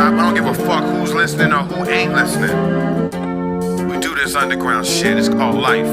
stop. I don't give a fuck who's listening or who ain't listening. We do this underground shit. It's called life.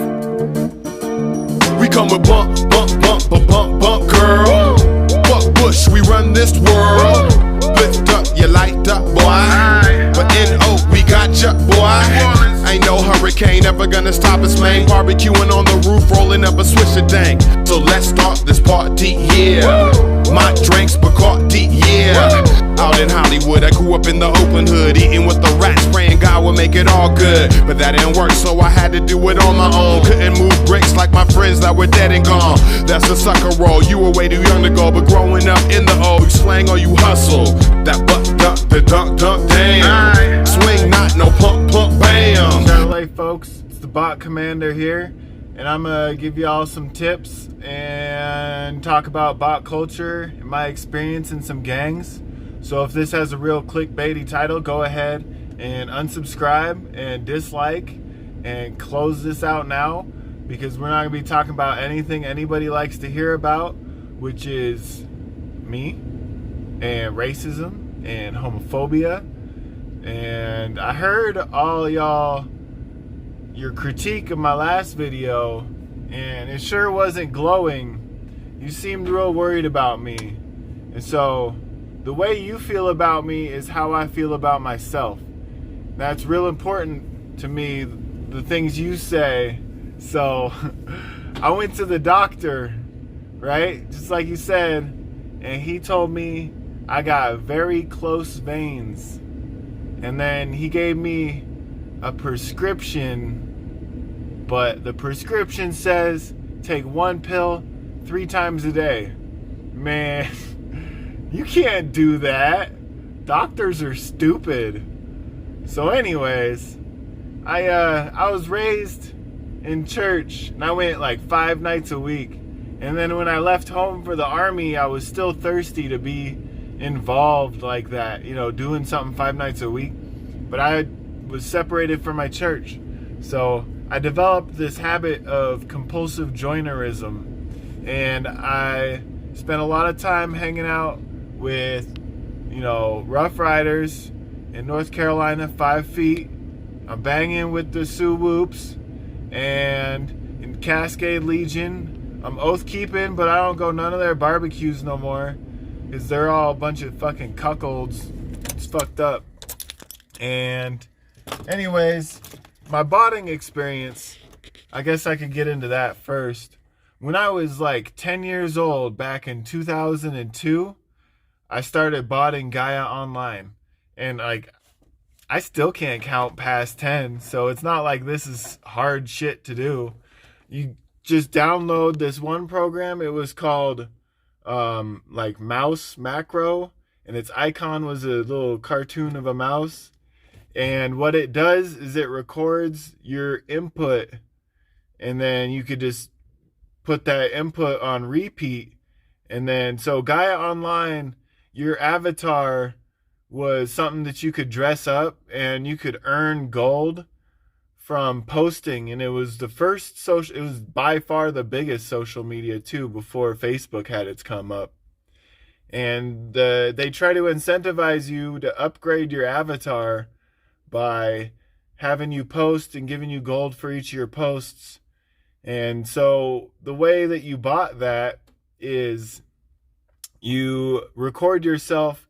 We come with bump, bump, bump, bump, bump, bump, girl. Fuck Bush, we run this world. Lift up, you light up, boy. But N.O., we got ya, boy. Ain't no hurricane ever gonna stop us, man. Barbecuing on the roof, rolling up a Swisher dang. So let's start this party, yeah. My drinks, Bacardi, yeah. Out in Hollywood, I grew up in the Oakland hood, eating with the rats, praying God would make it all good. But that didn't work, so I had to do it on my own. Couldn't move bricks like my friends that were dead and gone. That's a sucker roll, you were way too young to go. But growing up in the O, you slang or you hustle. That butt dunk, the dunk, dunk, damn. Swing not, no pump, pump, bam. Hey folks, it's the Bot Commander here, and I'm gonna give y'all some tips and talk about bot culture and my experience in some gangs. So if this has a real clickbaity title, go ahead and unsubscribe and dislike and close this out now, because we're not gonna be talking about anything anybody likes to hear about, which is me and racism and homophobia. And I heard all y'all your critique of my last video, and it sure wasn't glowing. You seemed real worried about me, and so the way you feel about me is how I feel about myself. That's real important to me, the things you say. So I went to the doctor, right, just like you said, and he told me I got very close veins, and then he gave me a prescription, but the prescription says take one pill 3 times a day. Man, you can't do that. Doctors are stupid. So anyways, I was raised in church, and I went like 5 nights a week. And then when I left home for the army, I was still thirsty to be involved like that, you know, doing something 5 nights a week. But I was separated from my church, so I developed this habit of compulsive joinerism, and I spent a lot of time hanging out with, you know, Rough Riders in North Carolina, 5 feet. I'm banging with the Sioux Whoops, and in Cascade Legion, I'm oath keeping, but I don't go none of their barbecues no more, because they're all a bunch of fucking cuckolds. It's fucked up. And anyways, my botting experience, I guess I could get into that first. When I was like 10 years old, back in 2002, I started botting Gaia Online. And like, I still can't count past 10, so it's not like this is hard shit to do. You just download this one program. It was called like Mouse Macro, and its icon was a little cartoon of a mouse. And what it does is it records your input, and then you could just put that input on repeat. And then, so Gaia Online, your avatar was something that you could dress up, and you could earn gold from posting. And it was the first social, it was by far the biggest social media too, before Facebook had its come up. And they try to incentivize you to upgrade your avatar by having you post and giving you gold for each of your posts. And so the way that you bought that is you record yourself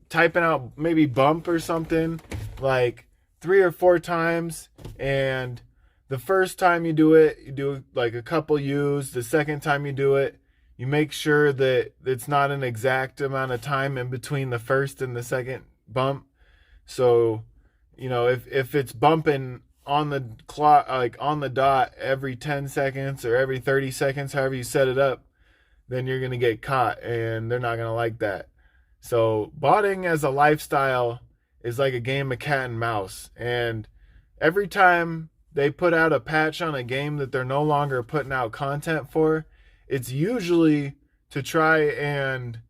typing out maybe bump or something like 3 or 4 times, and the first time you do it, you do like a couple U's. The second time you do it, you make sure that it's not an exact amount of time in between the first and the second bump. So, you know, if it's bumping on the clock, like on the dot every 10 seconds or every 30 seconds, however you set it up, then you're going to get caught, and they're not going to like that. So botting as a lifestyle is like a game of cat and mouse. And every time they put out a patch on a game that they're no longer putting out content for, it's usually to try and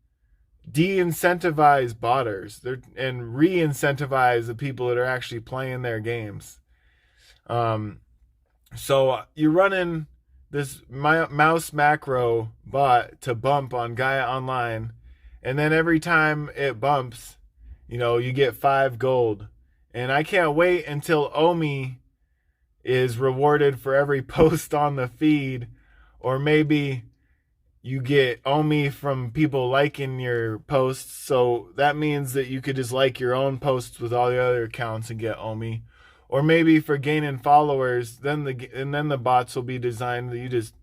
de-incentivize botters and re-incentivize the people that are actually playing their games. So you're running this mouse macro bot to bump on Gaia Online, and then every time it bumps, you get 5 gold. And I can't wait until Omi is rewarded for every post on the feed, or maybe you get Omi from people liking your posts. So that means that you could just like your own posts with all the other accounts and get Omi. Or maybe for gaining followers, then the bots will be designed that you just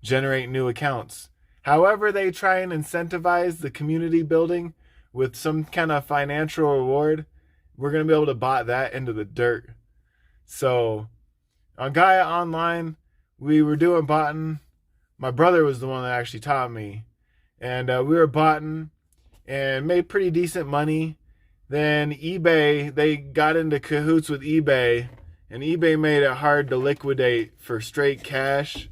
generate new accounts. However they try and incentivize the community building with some kind of financial reward, we're going to be able to bot that into the dirt. So on Gaia Online, we were doing botting. My brother was the one that actually taught me. And we were botting and made pretty decent money. Then eBay, they got into cahoots with eBay, and eBay made it hard to liquidate for straight cash.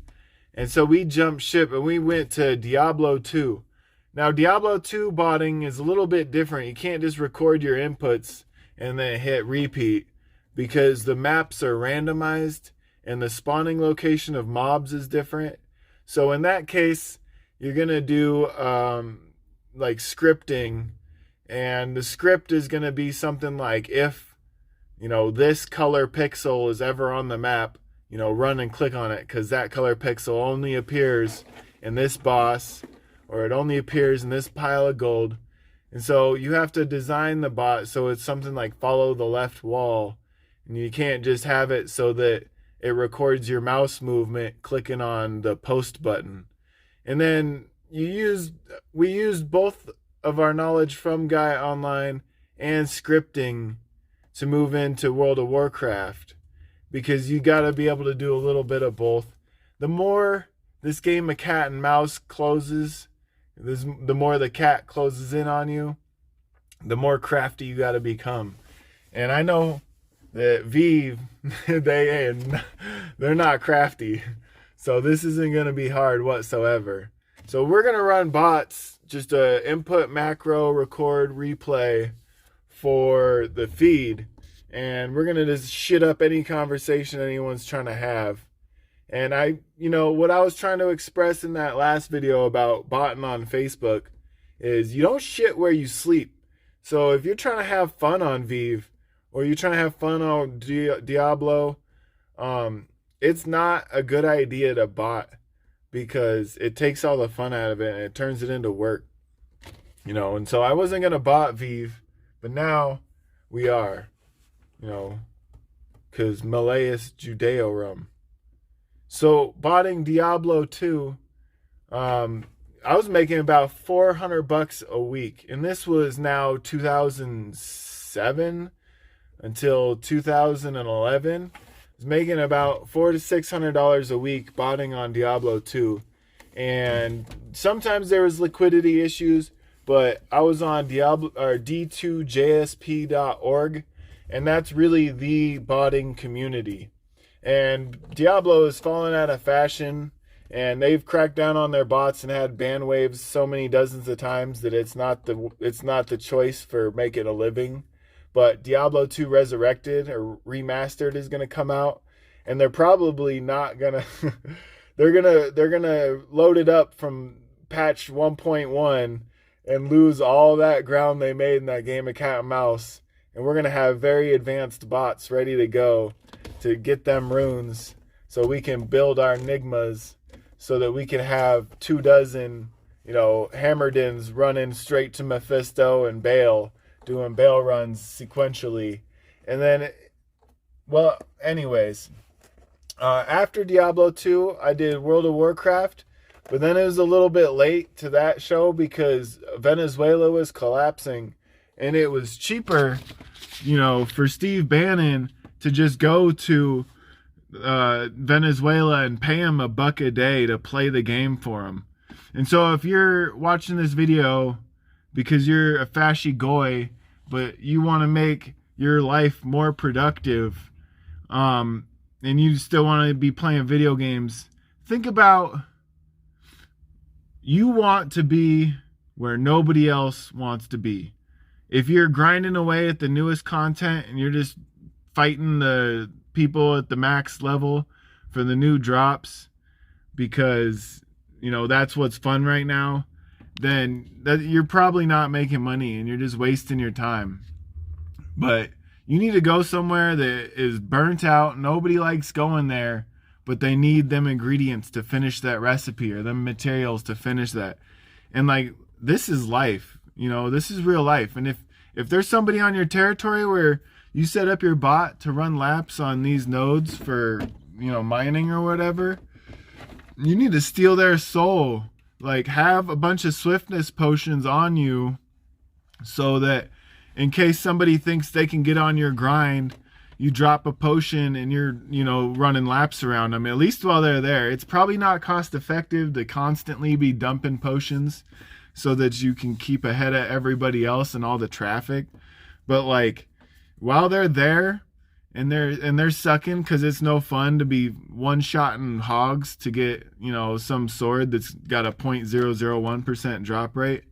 And so we jumped ship and we went to Diablo 2. Now, Diablo 2 botting is a little bit different. You can't just record your inputs and then hit repeat, because the maps are randomized and the spawning location of mobs is different. So in that case, you're going to do like scripting, and the script is going to be something like, if, this color pixel is ever on the map, run and click on it, because that color pixel only appears in this boss, or it only appears in this pile of gold. And so you have to design the bot so it's something like follow the left wall. And you can't just have it so that it records your mouse movement clicking on the post button. And then we used both of our knowledge from Gaia Online and scripting to move into World of Warcraft, because you got to be able to do a little bit of both. The more this game of cat and mouse closes, the more the cat closes in on you, the more crafty you got to become. And I know that veve, they're not crafty, so this isn't going to be hard whatsoever. So we're going to run bots, just a input, macro, record, replay for the feed, and we're going to just shit up any conversation anyone's trying to have. And what I was trying to express in that last video about botting on Facebook is you don't shit where you sleep. So if you're trying to have fun on veve, or you're trying to have fun on Diablo, it's not a good idea to bot, because it takes all the fun out of it and it turns it into work. And so I wasn't going to bot veve, but now we are, because Malleus Judeorum. So botting Diablo 2, I was making about $400 a week, and this was now 2007 until 2011. I was making about $400 to $600 a week botting on Diablo 2, and sometimes there was liquidity issues, but I was on d2jsp.org, and that's really the botting community. And Diablo is falling out of fashion, and they've cracked down on their bots and had ban waves so many dozens of times that it's not the choice for making a living. But Diablo 2 Resurrected or Remastered is going to come out, and they're probably not going to they're going to load it up from patch 1.1 and lose all that ground they made in that game of cat and mouse, and we're going to have very advanced bots ready to go to get them runes so we can build our enigmas, so that we can have 24, Hammerdins running straight to Mephisto and Baal, doing Baal runs sequentially. And then, after Diablo 2, I did World of Warcraft, but then it was a little bit late to that show because Venezuela was collapsing, and it was cheaper, for Steve Bannon to just go to Venezuela and pay him $1 a day to play the game for him. And so if you're watching this video because you're a fashy goy, but you want to make your life more productive, and you still want to be playing video games, think about, you want to be where nobody else wants to be. If you're grinding away at the newest content and you're just fighting the people at the max level for the new drops because that's what's fun right now, then you're probably not making money and you're just wasting your time. But you need to go somewhere that is burnt out. Nobody likes going there, but they need them ingredients to finish that recipe or them materials to finish that. And like, this is life, you know, this is real life. And if there's somebody on your territory where you set up your bot to run laps on these nodes for, you know, mining or whatever, you need to steal their soul. Like, have a bunch of swiftness potions on you so that in case somebody thinks they can get on your grind, you drop a potion and you're, you know, running laps around them, at least while they're there. It's probably not cost effective to constantly be dumping potions so that you can keep ahead of everybody else and all the traffic. But like, while they're there and they're sucking, because it's no fun to be one-shotting hogs to get, you know, some sword that's got a 0.001% drop rate.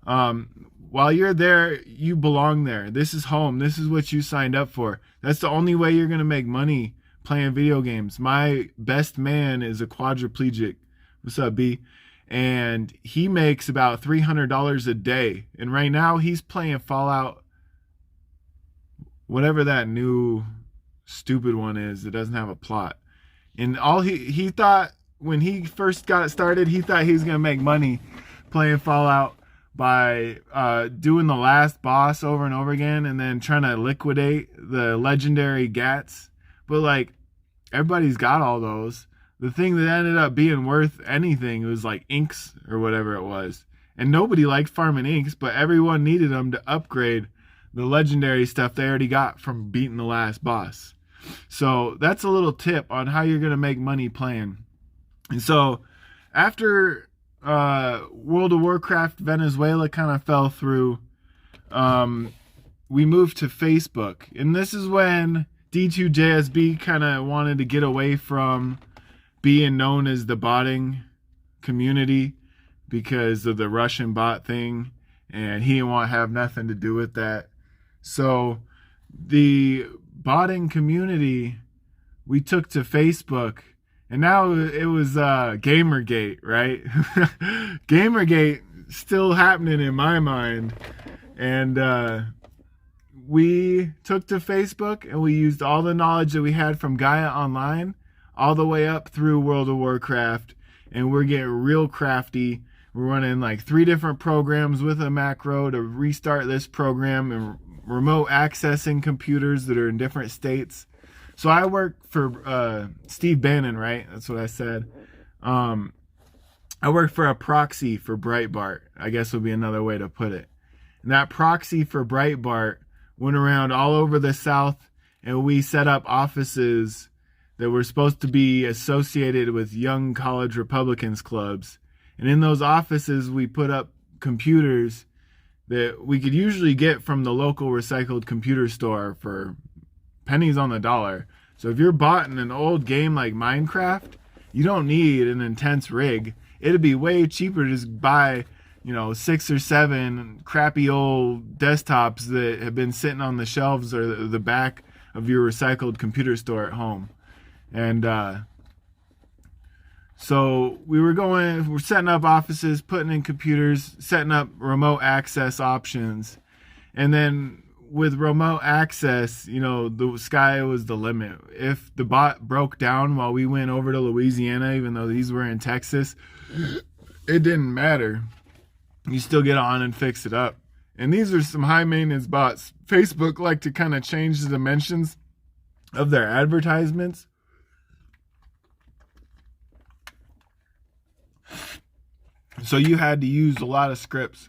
While you're there, you belong there. This is home. This is what you signed up for. That's the only way you're going to make money playing video games. My best man is a quadriplegic. What's up, B? And he makes about $300 a day. And right now he's playing Fallout, whatever that new stupid one is that doesn't have a plot. And all he thought when he first got started, he thought he was going to make money playing Fallout by doing the last boss over and over again and then trying to liquidate the legendary gats. But like, everybody's got all those. The thing that ended up being worth anything was like inks or whatever it was. And nobody liked farming inks, but everyone needed them to upgrade the legendary stuff they already got from beating the last boss. So that's a little tip on how you're going to make money playing. And so after World of Warcraft Venezuela kind of fell through, we moved to Facebook. And this is when D2JSB kind of wanted to get away from being known as the botting community because of the Russian bot thing, and he didn't want to have nothing to do with that. So the botting community we took to Facebook, and now it was Gamergate, right? Gamergate still happening in my mind. And we took to Facebook and we used all the knowledge that we had from Gaia Online all the way up through World of Warcraft, and we're getting real crafty. We're running like 3 different programs with a macro to restart this program and remote accessing computers that are in different states. So I work for Steve Bannon, right? That's what I said. I work for a proxy for Breitbart, I guess would be another way to put it. And that proxy for Breitbart went around all over the South, and we set up offices that were supposed to be associated with young college Republicans clubs. And in those offices, we put up computers that we could usually get from the local recycled computer store for pennies on the dollar. So if you're bought in an old game like Minecraft, you don't need an intense rig. It'd be way cheaper to just buy, 6 or 7 crappy old desktops that have been sitting on the shelves or the back of your recycled computer store at home. And so we're setting up offices, putting in computers, setting up remote access options. And then with remote access, the sky was the limit. If the bot broke down while we went over to Louisiana, even though these were in Texas, it didn't matter. You still get on and fix it up. And these are some high maintenance bots. Facebook like to kind of change the dimensions of their advertisements. So you had to use a lot of scripts.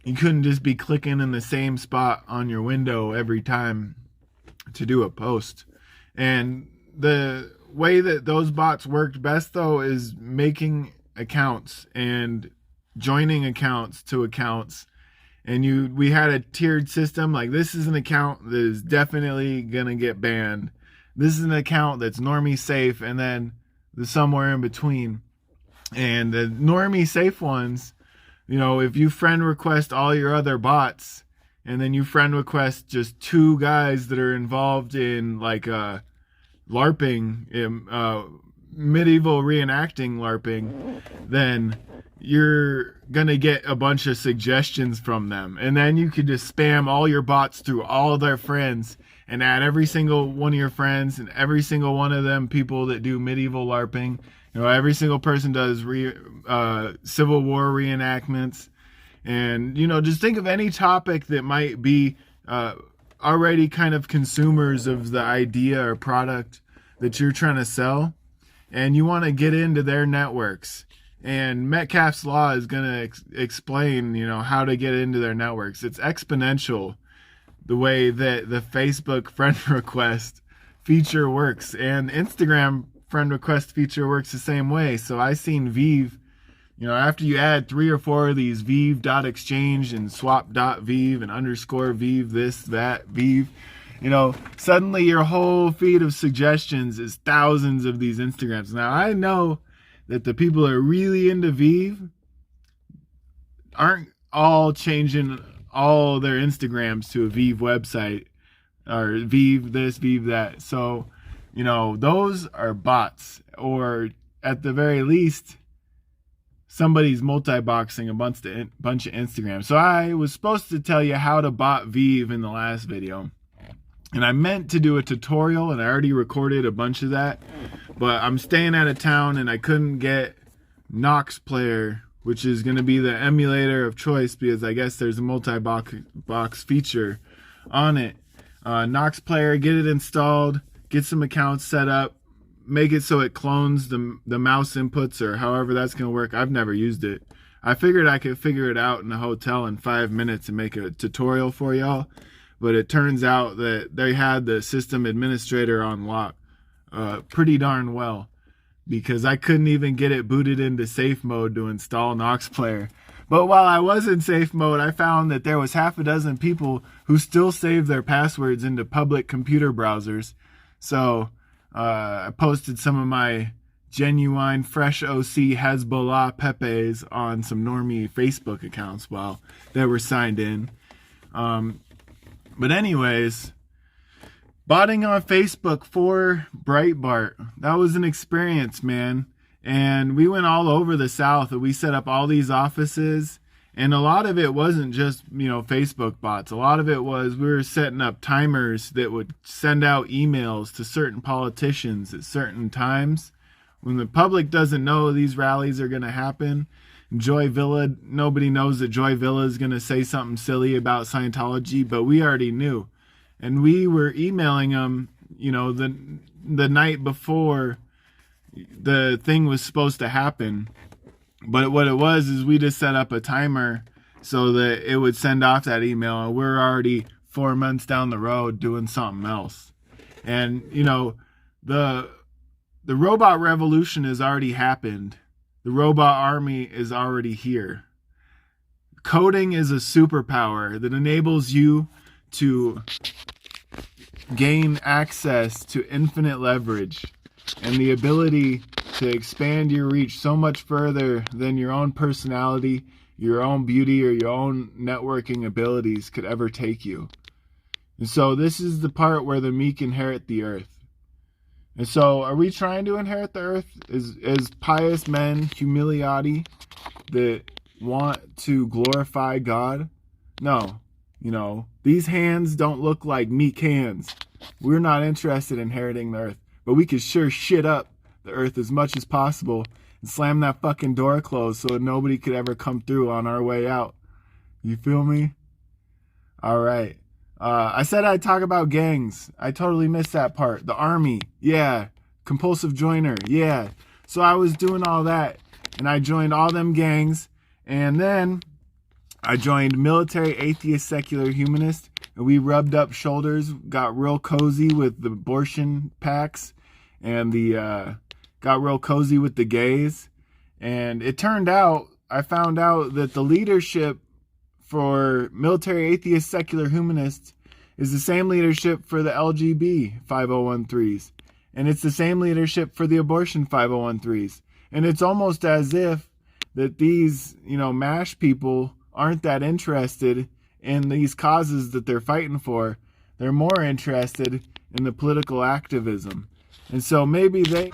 You couldn't just be clicking in the same spot on your window every time to do a post. And the way that those bots worked best, though, is making accounts and joining accounts to accounts. And we had a tiered system. Like, this is an account that is definitely going to get banned. This is an account that's normie safe. And then there's somewhere in between. And the normie safe ones, if you friend request all your other bots and then you friend request just 2 guys that are involved in like LARPing, medieval reenacting LARPing, then you're gonna get a bunch of suggestions from them, and then you could just spam all your bots through all of their friends and add every single one of your friends and every single one of them people that do medieval LARPing. You know, every single person does Civil War reenactments, and you know, just think of any topic that might be already kind of consumers of the idea or product that you're trying to sell, and you want to get into their networks. And Metcalfe's Law is going to explain, you know, how to get into their networks. It's exponential the way that the Facebook friend request feature works, and Instagram friend request feature works the same way. So I seen veve, you know, after you add 3 or 4 of these veve.exchange and swap.veve and underscore veve, this, that, veve, you know, suddenly your whole feed of suggestions is thousands of these Instagrams. Now I know that the people that are really into veve aren't all changing all their Instagrams to a veve website or veve this, veve that. So, you know, those are bots, or at the very least, somebody's multi-boxing a bunch of Instagrams. So I was supposed to tell you how to bot veve in the last video, and I meant to do a tutorial, and I already recorded a bunch of that, but I'm staying out of town and I couldn't get Nox Player, which is going to be the emulator of choice because I guess there's a multi-box feature on it. Nox Player, get it installed, get some accounts set up, make it so it clones the mouse inputs or however that's going to work. I've never used it. I figured I could figure it out in a hotel in 5 minutes and make a tutorial for y'all, but it turns out that they had the system administrator on lock pretty darn well, because I couldn't even get it booted into safe mode to install Nox Player. But while I was in safe mode, I found that there was half a dozen people who still saved their passwords into public computer browsers. So I posted some of my genuine fresh OC Hezbollah Pepes on some normie Facebook accounts while they were signed in. But anyways, botting on Facebook for Breitbart, that was an experience, man. And we went all over the South and we set up all these offices. And a lot of it wasn't just, you know, Facebook bots. A lot of it was we were setting up timers that would send out emails to certain politicians at certain times. When the public doesn't know these rallies are going to happen, Joy Villa, nobody knows that Joy Villa is going to say something silly about Scientology, but we already knew. And we were emailing them, you know, the night before the thing was supposed to happen. But what it was is we just set up a timer so that it would send off that email, and we're already 4 months down the road doing something else. And, you know, the robot revolution has already happened. The robot army is already here. Coding is a superpower that enables you to gain access to infinite leverage and the ability to expand your reach so much further than your own personality, your own beauty, or your own networking abilities could ever take you. And so this is the part where the meek inherit the earth. And so are we trying to inherit the earth as pious men, humiliati, that want to glorify God? No. You know, these hands don't look like meek hands. We're not interested in inheriting the earth, but we could sure shit up the earth as much as possible and slam that fucking door closed so that nobody could ever come through on our way out. You feel me? All right. I said I'd talk about gangs. I totally missed that part. The army. Yeah. Compulsive joiner. Yeah. So I was doing all that, and I joined all them gangs, and then I joined military, atheist, secular, humanist, and we rubbed up shoulders, got real cozy with the abortion packs, and got real cozy with the gays. And it turned out, I found out that the leadership for military, atheist, secular, humanists is the same leadership for the LGB 5013s. And it's the same leadership for the abortion 5013s. And it's almost as if that these, you know, MASH people aren't that interested in these causes that they're fighting for. They're more interested in the political activism. And so maybe they...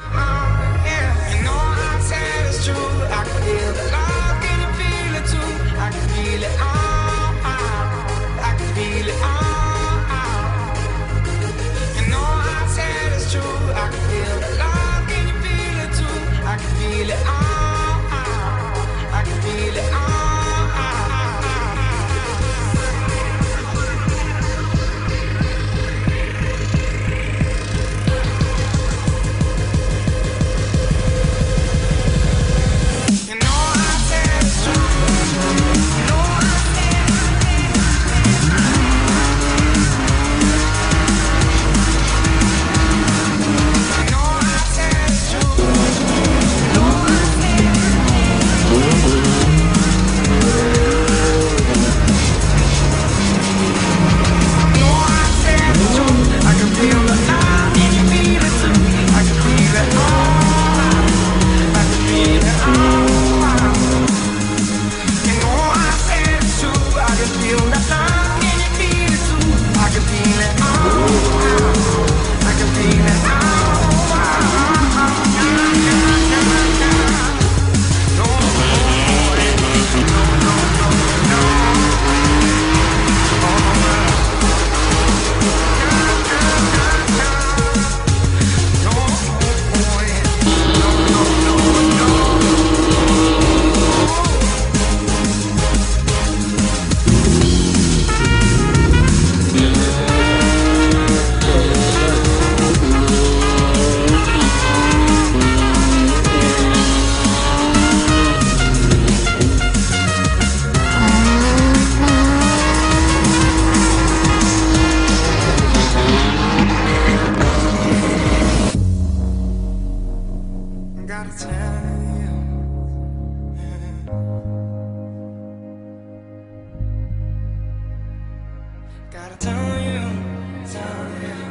tell you, tell you.